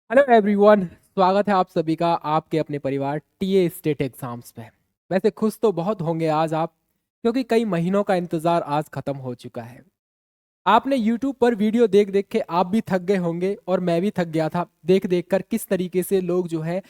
Hello everyone, स्वागत है आप सभी का आपके अपने परिवार टीए स्टेट एग्जाम्स में। वैसे खुश तो बहुत होंगे आज आप, क्योंकि कई महीनों का इंतजार आज खत्म हो चुका है। आपने YouTube पर वीडियो देख देख के आप भी थक गए होंगे और मैं भी थक गया था देख देख कर किस तरीके से लोग जो है,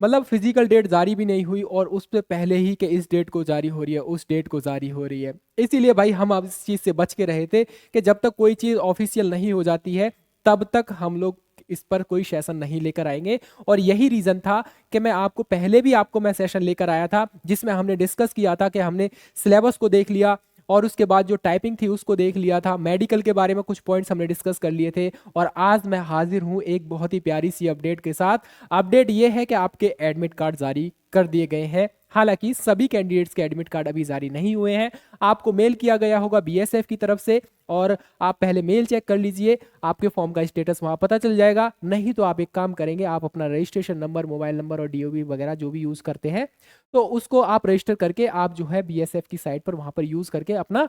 मतलब फिजिकल डेट जारी भी नहीं हुई और उससे पहले ही कि इस डेट को जारी हो रही है, उस डेट को जारी हो रही है। इसीलिए भाई हम अब इस चीज़ से बच के रहे थे कि जब तक कोई चीज़ ऑफिशियल नहीं हो जाती है तब तक हम लोग इस पर कोई सेशन नहीं लेकर आएंगे। और यही रीज़न था कि मैं आपको पहले भी आपको मैं सेशन लेकर आया था जिसमें हमने डिस्कस किया था कि हमने सिलेबस को देख लिया और उसके बाद जो टाइपिंग थी उसको देख लिया था, मेडिकल के बारे में कुछ पॉइंट्स हमने डिस्कस कर लिए थे। और आज मैं हाजिर हूं एक बहुत ही प्यारी सी अपडेट के साथ। अपडेट ये है कि आपके एडमिट कार्ड जारी कर दिए गए हैं। हालांकि सभी कैंडिडेट्स के एडमिट कार्ड अभी जारी नहीं हुए हैं। आपको मेल किया गया होगा बीएसएफ की तरफ से और आप पहले मेल चेक कर लीजिए, आपके फॉर्म का स्टेटस वहां पता चल जाएगा। नहीं तो आप एक काम करेंगे, आप अपना रजिस्ट्रेशन नंबर, मोबाइल नंबर और डीओबी वगैरह जो भी यूज करते हैं तो उसको आप रजिस्टर करके आप जो है बीएसएफ की साइट पर वहां पर यूज करके अपना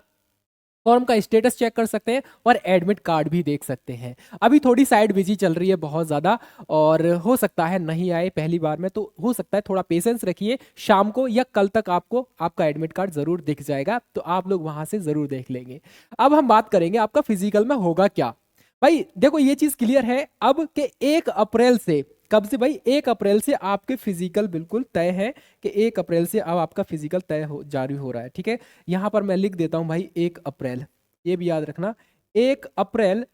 फॉर्म का स्टेटस चेक कर सकते हैं और एडमिट कार्ड भी देख सकते हैं। अभी थोड़ी साइट बिजी चल रही है बहुत ज़्यादा और हो सकता है नहीं आए पहली बार में, तो हो सकता है थोड़ा पेशेंस रखिए, शाम को या कल तक आपको आपका एडमिट कार्ड ज़रूर दिख जाएगा, तो आप लोग वहां से ज़रूर देख लेंगे। अब हम बात करेंगे आपका फिजिकल में होगा क्या। भाई देखो ये चीज़ क्लियर है अब कि 1 अप्रैल से, कब से भाई 1 अप्रैल से आपके फिजिकल बिल्कुल तय है कि 1 अप्रैल से अब आपका फिजिकल तय हो जारी हो रहा है। ठीक है, यहां पर मैं लिख देता हूं भाई 1 अप्रैल, ये भी याद रखना। 1 अप्रैल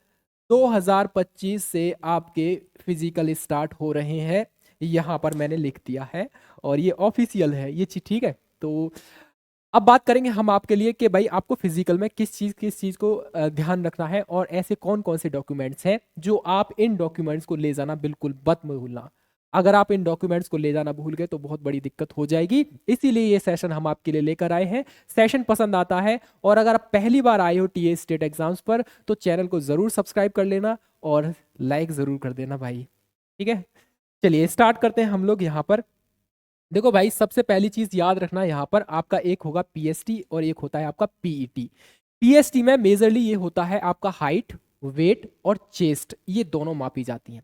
2025 से आपके फिजिकल स्टार्ट हो रहे हैं, यहां पर मैंने लिख दिया है और ये ऑफिशियल है ये चीज। ठीक है, तो अब बात करेंगे हम आपके लिए कि भाई आपको फिजिकल में किस चीज़ को ध्यान रखना है और ऐसे कौन कौन से डॉक्यूमेंट्स हैं जो आप इन डॉक्यूमेंट्स को ले जाना बिल्कुल मत भूलना। अगर आप इन डॉक्यूमेंट्स को ले जाना भूल गए तो बहुत बड़ी दिक्कत हो जाएगी, इसीलिए ये सेशन हम आपके लिए लेकर आए हैं। सेशन पसंद आता है और अगर आप पहली बार आए हो टीए स्टेट एग्जाम्स पर तो चैनल को ज़रूर सब्सक्राइब कर लेना और लाइक ज़रूर कर देना भाई। ठीक है, चलिए स्टार्ट करते हैं हम लोग। यहाँ पर देखो भाई, सबसे पहली चीज याद रखना, यहाँ पर आपका एक होगा पीएसटी और एक होता है आपका पीईटी। पीएसटी में मेजरली ये होता है आपका हाइट, वेट और चेस्ट, ये दोनों मापी जाती हैं।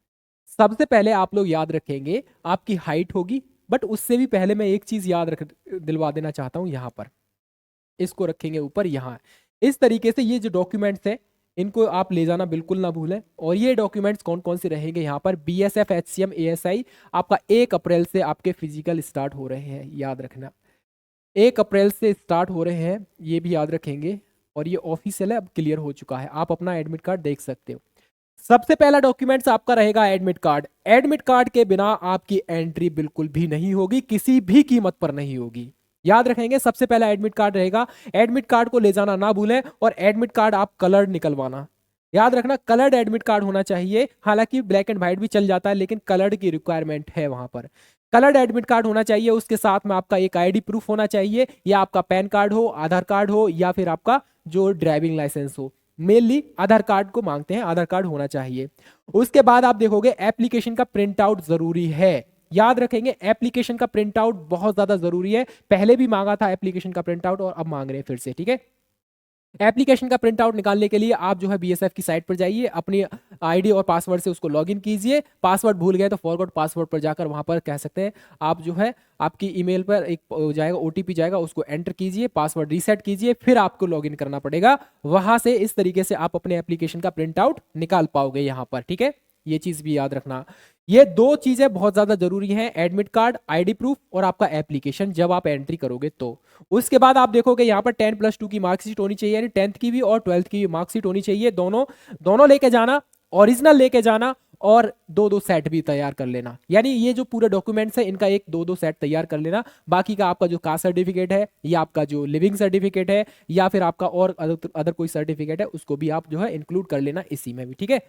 सबसे पहले आप लोग याद रखेंगे आपकी हाइट होगी, बट उससे भी पहले मैं एक चीज याद रख दिलवा देना चाहता हूं। यहाँ पर इसको रखेंगे ऊपर, यहाँ इस तरीके से ये जो डॉक्यूमेंट्स है इनको आप ले जाना बिल्कुल ना भूलें। और ये डॉक्यूमेंट्स कौन कौन से रहेंगे यहाँ पर, बीएसएफ, एचसीएम, एएसआई, आपका 1 अप्रैल से आपके फिजिकल स्टार्ट हो रहे हैं, याद रखना 1 अप्रैल से स्टार्ट हो रहे हैं, ये भी याद रखेंगे। और ये ऑफिशियल है, अब क्लियर हो चुका है, आप अपना एडमिट कार्ड देख सकते हो। सबसे पहला डॉक्यूमेंट्स आपका रहेगा एडमिट कार्ड। एडमिट कार्ड के बिना आपकी एंट्री बिल्कुल भी नहीं होगी, किसी भी कीमत पर नहीं होगी। याद रखेंगे, सबसे पहला एडमिट कार्ड रहेगा। एडमिट कार्ड को ले जाना ना भूलें और एडमिट कार्ड आप कलर्ड निकलवाना। याद रखना कलर्ड एडमिट कार्ड होना चाहिए, हालांकि ब्लैक एंड व्हाइट भी चल जाता है लेकिन कलर्ड की रिक्वायरमेंट है वहां पर। कलर्ड एडमिट कार्ड होना चाहिए, उसके साथ में आपका एक आईडी प्रूफ होना चाहिए, या आपका पैन कार्ड हो, आधार कार्ड हो, या फिर आपका जो ड्राइविंग लाइसेंस हो। मेनली आधार कार्ड को मांगते हैं, आधार कार्ड होना चाहिए। उसके बाद आप देखोगे एप्लीकेशन का प्रिंट आउट जरूरी है। याद रखेंगे एप्लीकेशन का प्रिंट आउट बहुत ज्यादा जरूरी है, पहले भी मांगा था एप्लीकेशन का प्रिंट आउट और अब मांग रहे हैं फिर से। ठीक है, एप्लीकेशन का प्रिंट आउट निकालने के लिए आप जो है बीएसएफ की साइट पर जाइए, अपनी आईडी और पासवर्ड से उसको लॉगिन कीजिए। पासवर्ड भूल गए तो फॉरगॉट पासवर्ड पर जाकर वहां पर कह सकते हैं आप जो है, आपकी ईमेल पर एक जाएगा ओटीपी जाएगा, उसको एंटर कीजिए, पासवर्ड रीसेट कीजिए, फिर आपको लॉगिन करना पड़ेगा। वहां से इस तरीके से आप अपने एप्लीकेशन का प्रिंट आउट निकाल पाओगे यहाँ पर। ठीक है, ये चीज भी याद रखना। ये दो चीजें बहुत ज्यादा जरूरी हैं, एडमिट कार्ड, आईडी प्रूफ और आपका एप्लीकेशन, जब आप एंट्री करोगे तो। उसके बाद आप देखोगे यहाँ पर 10+2 की मार्कशीट होनी चाहिए, यानी 10th की भी और 12th की भी मार्कशीट होनी चाहिए, दोनों दोनों लेके जाना, ओरिजिनल लेके जाना। और दो दो सेट भी तैयार कर लेना, यानी ये जो पूरे डॉक्यूमेंट्स है इनका एक दो दो सेट तैयार कर लेना। बाकी का आपका जो कास्ट सर्टिफिकेट है, या आपका जो लिविंग सर्टिफिकेट है, या फिर आपका और अदर कोई सर्टिफिकेट है, उसको भी आप जो है इंक्लूड कर लेना इसी में भी। ठीक है,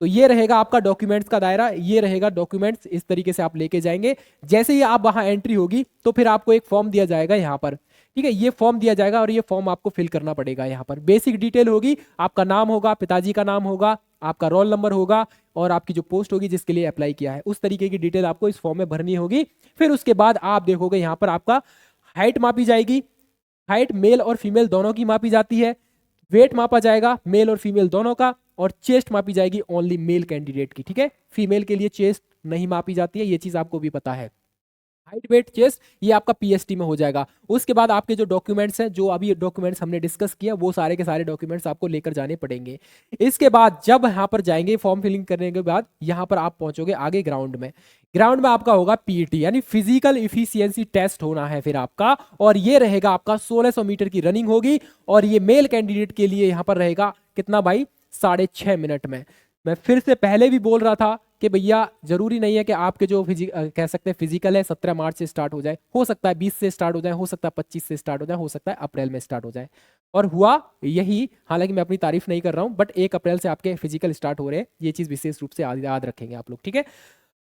तो ये रहेगा आपका डॉक्यूमेंट्स का दायरा, ये रहेगा डॉक्यूमेंट्स, इस तरीके से आप लेके जाएंगे। जैसे ही आप वहां एंट्री होगी तो फिर आपको एक फॉर्म दिया जाएगा यहाँ पर। ठीक है, ये फॉर्म दिया जाएगा और ये फॉर्म आपको फिल करना पड़ेगा। यहाँ पर बेसिक डिटेल होगी, आपका नाम होगा, पिताजी का नाम होगा, आपका रोल नंबर होगा और आपकी जो पोस्ट होगी जिसके लिए अप्लाई किया है, उस तरीके की डिटेल आपको इस फॉर्म में भरनी होगी। फिर उसके बाद आप देखोगे यहाँ पर आपका हाइट मापी जाएगी, हाइट मेल और फीमेल दोनों की मापी जाती है। वेट मापा जाएगा मेल और फीमेल दोनों का, और चेस्ट मापी जाएगी ओनली मेल कैंडिडेट की। ठीक है, फीमेल के लिए चेस्ट नहीं मापी जाती है, ये चीज आपको भी पता है। हाइट वेट चेस्ट ये आपका पीएसटी में हो जाएगा। उसके बाद आपके जो डॉक्यूमेंट्स हैं, जो अभी डॉक्यूमेंट्स हमने डिस्कस किया, वो सारे के सारे डॉक्यूमेंट्स आपको लेकर जाने पड़ेंगे। इसके बाद जब यहाँ पर जाएंगे फॉर्म फिलिंग करने के बाद, यहाँ पर आप पहुंचोगे आगे ग्राउंड में। ग्राउंड में आपका होगा पीईटी यानी फिजिकल इफिशियंसी टेस्ट होना है फिर आपका, और ये रहेगा आपका 1600 मीटर की रनिंग होगी, और ये मेल कैंडिडेट के लिए यहाँ पर रहेगा कितना भाई, 6.5 मिनट में। मैं फिर से पहले भी बोल रहा था कि भैया जरूरी नहीं है कि आपके जो कह सकते हैं फिजिकल है 17 मार्च से स्टार्ट हो जाए, हो सकता है 20 से स्टार्ट हो जाए, हो सकता है 25 से स्टार्ट हो जाए, हो सकता है अप्रैल में स्टार्ट हो जाए। और हुआ यही, हालांकि मैं अपनी तारीफ नहीं कर रहा हूं, बट 1 अप्रैल से आपके फिजिकल स्टार्ट हो रहे हैं, ये चीज विशेष रूप से याद रखेंगे आप लोग, ठीक है।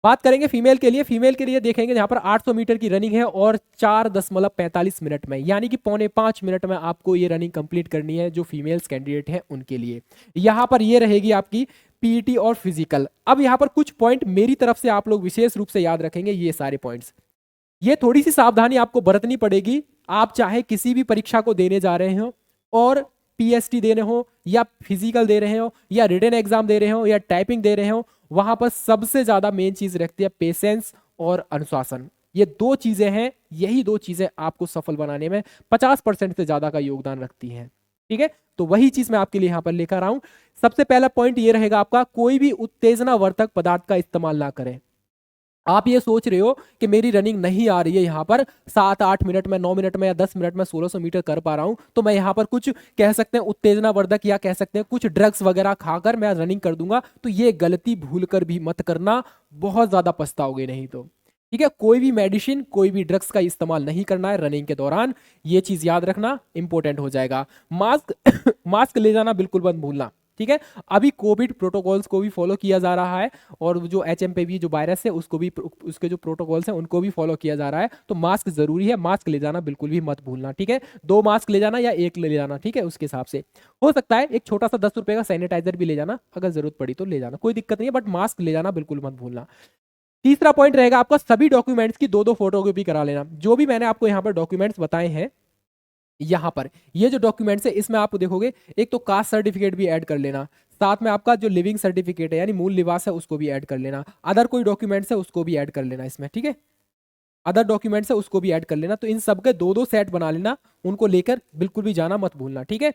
बात करेंगे फीमेल के लिए। फीमेल के लिए देखेंगे यहाँ पर 800 मीटर की रनिंग है और 4.45 मिनट में, यानी कि 4.25 मिनट में आपको ये रनिंग कंप्लीट करनी है जो फीमेल्स कैंडिडेट हैं उनके लिए। यहाँ पर ये रहेगी आपकी पीईटी और फिजिकल। अब यहाँ पर कुछ पॉइंट मेरी तरफ से आप लोग विशेष रूप से याद रखेंगे, ये सारे पॉइंट्स, ये थोड़ी सी सावधानी आपको बरतनी पड़ेगी। आप चाहे किसी भी परीक्षा को देने जा रहे हो, और पीएसटी दे रहे हो या फिजिकल दे रहे हो या रिटन एग्जाम दे रहे हो या टाइपिंग दे रहे हो, वहां पर सबसे ज्यादा मेन चीज रखती है पेशेंस और अनुशासन। ये 2 चीजें हैं, यही 2 चीजें आपको सफल बनाने में 50% से ज्यादा का योगदान रखती हैं, ठीक है। तो वही चीज मैं आपके लिए यहां पर लेकर आऊं। सबसे पहला पॉइंट ये रहेगा आपका, कोई भी उत्तेजना वर्धक पदार्थ का इस्तेमाल ना करें। आप ये सोच रहे हो कि मेरी रनिंग नहीं आ रही है यहाँ पर 7-8 मिनट में, 9 मिनट में या 10 मिनट में 1600 मीटर कर पा रहा हूं, तो मैं यहाँ पर कुछ कह सकते हैं उत्तेजना वर्धक या कह सकते हैं कुछ ड्रग्स वगैरह खाकर मैं रनिंग कर दूंगा, तो ये गलती भूल कर भी मत करना, बहुत ज्यादा पछताओगे नहीं तो, ठीक है। कोई भी मेडिसिन, कोई भी ड्रग्स का इस्तेमाल नहीं करना है रनिंग के दौरान, ये चीज याद रखना इंपॉर्टेंट हो जाएगा। मास्क मास्क ले जाना बिल्कुल मत भूलना, ठीक है। अभी कोविड प्रोटोकॉल्स को भी फॉलो किया जा रहा है, और जो एचएमपीवी जो वायरस है उसको भी, उसके जो प्रोटोकॉल्स हैं उनको भी फॉलो किया जा रहा है। तो मास्क जरूरी है, मास्क ले जाना बिल्कुल भी मत भूलना, ठीक है। 2 मास्क ले जाना या 1 ले जाना, ठीक है, उसके हिसाब से। हो सकता है एक छोटा सा 10 रुपए का सैनिटाइजर भी ले जाना, अगर जरूरत पड़ी तो ले जाना, कोई दिक्कत नहीं है, बट मास्क ले जाना बिल्कुल मत भूलना। तीसरा पॉइंट रहेगा आपका, सभी डॉक्यूमेंट्स की 2-2 फोटोकॉपी करा लेना। जो भी मैंने आपको यहाँ पर डॉक्यूमेंट्स बताए हैं, यहाँ पर ये जो डॉक्यूमेंट्स है इसमें आप देखोगे, एक तो कास्ट सर्टिफिकेट भी ऐड कर लेना, साथ में आपका जो लिविंग सर्टिफिकेट है यानी मूल निवास है उसको भी ऐड कर लेना, अदर कोई डॉक्यूमेंट्स है उसको भी ऐड कर लेना इसमें, ठीक है। अदर डॉक्यूमेंट्स है उसको भी ऐड कर लेना, तो इन सब के 2-2 सेट बना लेना, उनको लेकर बिल्कुल भी जाना मत भूलना, ठीक है,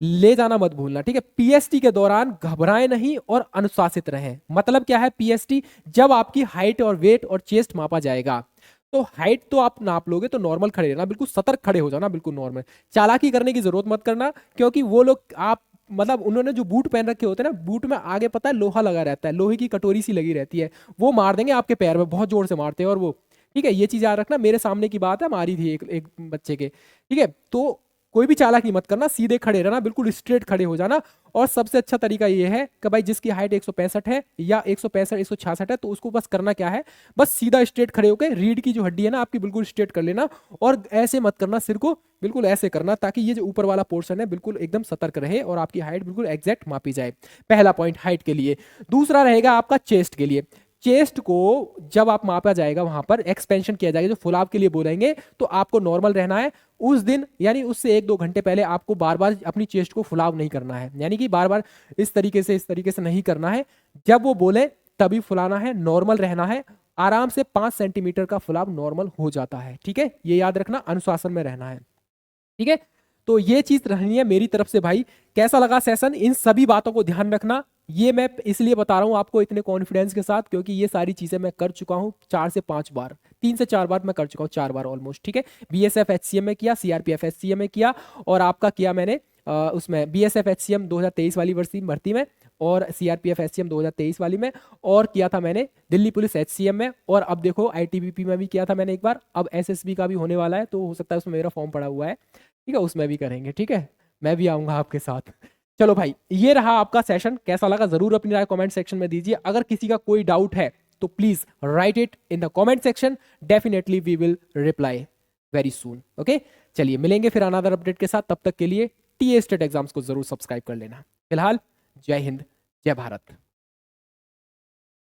ले जाना मत भूलना, ठीक है। पीएसटी के दौरान घबराएं नहीं और अनुशासित रहें। मतलब क्या है पीएसटी, जब आपकी हाइट और वेट और चेस्ट मापा जाएगा, तो हाइट तो आप नाप लोगे तो नॉर्मल खड़े रहना, बिल्कुल सतर्क खड़े हो जाना, बिल्कुल नॉर्मल, चालाकी करने की जरूरत मत करना, क्योंकि वो लोग आप मतलब उन्होंने जो बूट पहन रखे होते हैं ना, बूट में आगे पता है लोहा लगा रहता है, लोहे की कटोरी सी लगी रहती है, वो मार देंगे आपके पैर में, बहुत जोर से मारते हैं और वो, ठीक है, ये चीज याद रखना। मेरे सामने की बात है, मारी थी एक बच्चे के, ठीक है। तो कोई भी चालाकी मत करना, सीधे खड़े रहना, बिल्कुल स्ट्रेट खड़े हो जाना। और सबसे अच्छा तरीका ये है कि भाई जिसकी हाइट 165 है या 165 166 है, तो उसको बस करना क्या है, बस सीधा स्ट्रेट खड़े होकर रीढ़ की जो हड्डी है ना आपकी बिल्कुल स्ट्रेट कर लेना, और ऐसे मत करना, सिर को बिल्कुल ऐसे करना, ताकि ये जो ऊपर वाला पोर्शन है बिल्कुल एकदम सतर्क रहे और आपकी हाइट बिल्कुल एग्जैक्ट मापी जाए। पहला पॉइंट हाइट के लिए। दूसरा रहेगा आपका चेस्ट के लिए। चेस्ट को जब आप मापा जाएगा, वहां पर एक्सपेंशन किया जाएगा, जो फुलाव के लिए बोलेंगे, तो आपको नॉर्मल रहना है उस दिन, यानी उससे 1-2 घंटे पहले आपको बार बार अपनी चेस्ट को फुलाव नहीं करना है, यानी कि बार बार इस तरीके से नहीं करना है। जब वो बोले तभी फुलाना है, नॉर्मल रहना है, आराम से 5 सेंटीमीटर का फुलाव नॉर्मल हो जाता है, ठीक है, ये याद रखना, अनुशासन में रहना है, ठीक है। तो ये चीज रहनी है मेरी तरफ से भाई। कैसा लगा सेशन, इन सभी बातों को ध्यान रखना। ये मैं इसलिए बता रहा हूं आपको इतने कॉन्फिडेंस के साथ, क्योंकि ये सारी चीजें मैं कर चुका हूं 4 से 5 बार, 3 से 4 बार मैं कर चुका हूं, 4 बार ऑलमोस्ट, ठीक है। बीएसएफ एचसीएम में किया, सीआरपीएफ एचसीएम में किया, और आपका किया मैंने उसमें बीएसएफ एचसीएम 2023 वाली भर्ती में, और सीआरपीएफ एचसीएम 2023 वाली में, और किया था मैंने दिल्ली पुलिस एचसीएम में, और अब देखो आईटीबीपी में भी किया था मैंने एक बार, अब एसएसबी का भी होने वाला है, तो हो सकता है उसमें मेरा फॉर्म पड़ा हुआ है, ठीक है, उसमें भी करेंगे, ठीक है, मैं भी आऊंगा आपके साथ। चलो भाई, ये रहा आपका सेशन, कैसा लगा जरूर अपनी राय कमेंट सेक्शन में दीजिए। अगर किसी का कोई डाउट है तो please write it in the comment section, definitely we will reply very soon, okay. चलिए मिलेंगे फिर अनदर अपडेट के साथ, तब तक के लिए टीए स्टेट एग्जाम्स को जरूर सब्सक्राइब कर लेना। फिलहाल जय हिंद, जय भारत।